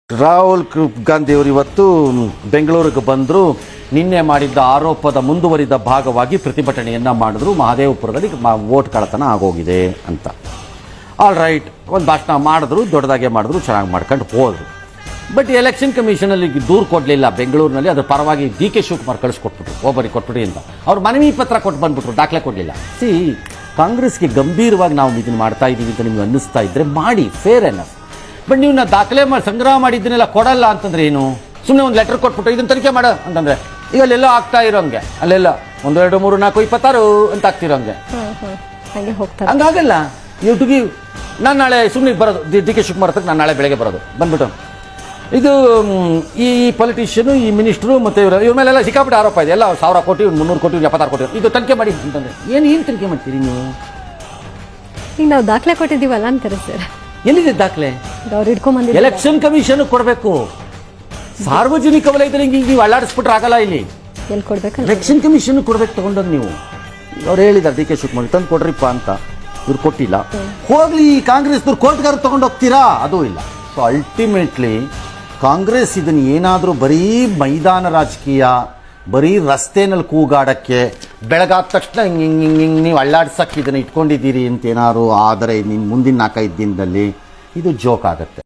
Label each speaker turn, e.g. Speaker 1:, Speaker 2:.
Speaker 1: ರಾಹುಲ್ ಗಾಂಧಿ ಅವರು ಇವತ್ತು ಬೆಂಗಳೂರಿಗೆ ಬಂದರು. ನಿನ್ನೆ ಮಾಡಿದ್ದ ಆರೋಪದ ಮುಂದುವರಿದ ಭಾಗವಾಗಿ ಪ್ರತಿಭಟನೆಯನ್ನು ಮಾಡಿದ್ರು. ಮಹದೇವಪುರದಲ್ಲಿ ವೋಟ್ ಕಳ್ಳತನ ಆಗೋಗಿದೆ ಅಂತ. ಆಲ್ ರೈಟ್, ಒಂದು ಭಾಷಣ ಮಾಡಿದ್ರು, ದೊಡ್ಡದಾಗೆ ಮಾಡಿದ್ರು, ಚೆನ್ನಾಗಿ ಮಾಡ್ಕೊಂಡು ಹೋದರು. ಬಟ್ ಎಲೆಕ್ಷನ್ ಕಮಿಷನಲ್ಲಿ ದೂರು ಕೊಡಲಿಲ್ಲ ಬೆಂಗಳೂರಿನಲ್ಲಿ. ಅದ್ರ ಪರವಾಗಿ DK ಶಿವಕುಮಾರ್ ಕಳಿಸ್ಕೊಟ್ಬಿಟ್ರು, ಒಬ್ಬರಿಗೆ ಕೊಟ್ಬಿಡಿ ಅಂತ. ಅವ್ರು ಮನವಿ ಪತ್ರ ಕೊಟ್ಟು ಬಂದ್ಬಿಟ್ರು, ದಾಖಲೆ ಕೊಡಲಿಲ್ಲ. ಕಾಂಗ್ರೆಸ್ಗೆ ಗಂಭೀರವಾಗಿ ನಾವು ಇದನ್ನು ಮಾಡ್ತಾ ಇದ್ದೀವಿ ಅಂತ ನಿಮ್ಗೆ ಅನ್ನಿಸ್ತಾ ಇದ್ದರೆ ಮಾಡಿ, ಫೇರ್ ಎನಫ್. ಬಟ್ ನೀವು ದಾಖಲೆ ಮಾಡಿ ಸಂಗ್ರಹ ಮಾಡಿದ್ದನ್ನೆಲ್ಲ ಕೊಡಲ್ಲ ಅಂತಂದ್ರೆ ಏನು? ಸುಮ್ಮನೆ ಒಂದು ಲೆಟರ್ ಕೊಟ್ಬಿಟ್ಟು ಇದನ್ನು ತನಿಖೆ ಮಾಡ ಅಂತಂದರೆ ಈಗ ಅಲ್ಲೆಲ್ಲ ಆಗ್ತಾ ಇರೋಂಗೆ, ಅಲ್ಲೆಲ್ಲ 1 2 3 4 26 ಅಂತ ಆಗ್ತಿರೋಂಗೆ ಹಂಗಾಗಲ್ಲ. ಯೂಟ್ಯೂಬ್ ನಾನು ನಾಳೆ ಸುಮ್ಮನೆ ಬರೋದು, DK ಶಿವಕುಮಾರ್ ಹತ್ರಕ್ಕೆ ನಾನು ನಾಳೆ ಬೆಳಗ್ಗೆ ಬರೋದು, ಬಂದ್ಬಿಟ್ಟು ಇದು ಈ ಪೊಲಿಟಿಷಿಯನು, ಈ ಮಿನಿಸ್ಟ್ರು ಮತ್ತು ಇವ್ರ ಮೇಲೆಲ್ಲ ಸಿಕ್ಕಾಪಟ್ಟೆ ಆರೋಪ ಇದೆ, ಎಲ್ಲ 1000 ಕೋಟಿ 300 ಕೋಟಿ 76 ಕೋಟಿ, ಇದು ತನಿಖೆ ಮಾಡಿ ಅಂತಂದರೆ ಏನು ತನಿಖೆ ಮಾಡ್ತೀರಿ ನೀವು?
Speaker 2: ಈಗ ನಾವು ದಾಖಲೆ ಕೊಟ್ಟಿದ್ದೀವಲ್ಲ ಅಂತಾರೆ ಸರ್.
Speaker 1: ಎಲ್ಲಿದೆ ದಾಖಲೆ?
Speaker 2: ಅವ್ರು ಇಟ್ಕೊಂಡ್ಬಂದಿದ್ದಾರೆ.
Speaker 1: ಎಲೆಕ್ಷನ್ ಕಮಿಷನ್ ಕೊಡಬೇಕು. ಸಾರ್ವಜನಿಕ ವಲಯದಲ್ಲಿ ಹಿಂಗೆ ನೀವು ಅಲ್ಲಾಡಿಸ್ಬಿಟ್ರೆ ಆಗಲ್ಲ. ಇಲ್ಲಿ
Speaker 2: ಎಲ್ಲಿ ಕೊಡ್ಬೇಕು?
Speaker 1: ಎಲೆಕ್ಷನ್ ಕಮಿಷನ್ ಕೊಡ್ಬೇಕು ತಗೊಂಡೋಗಿ ನೀವು. ಅವ್ರು ಹೇಳಿದ್ದಾರೆ DK ಶಿವಕುಮಾರ್ ತಂದು ಕೊಡ್ರಿಪ್ಪ ಅಂತ, ಇವ್ರು ಕೊಟ್ಟಿಲ್ಲ. ಹೋಗ್ಲಿ, ಕಾಂಗ್ರೆಸ್ನವ್ರು ಕೋರ್ಟ್ಗಾರ ತಗೊಂಡು ಹೋಗ್ತೀರಾ? ಅದೂ ಇಲ್ಲ. ಸೊ ಅಲ್ಟಿಮೇಟ್ಲಿ ಕಾಂಗ್ರೆಸ್ ಇದನ್ನು ಏನಾದರೂ ಬರೀ ಮೈದಾನ ರಾಜಕೀಯ, ಬರೀ ರಸ್ತೆನಲ್ಲಿ ಕೂಗಾಡಕ್ಕೆ, ಬೆಳಗಾದ ತಕ್ಷಣ ಹಿಂಗೆ ನೀವು ಅಳ್ಳಾಡ್ಸಕ್ಕೆ ಇದನ್ನು ಇಟ್ಕೊಂಡಿದ್ದೀರಿ ಅಂತ ಏನಾದ್ರು ಆದರೆ ಮುಂದಿನ 4-5 ದಿನದಲ್ಲಿ ಇದು ಜೋಕ್ ಆಗುತ್ತೆ.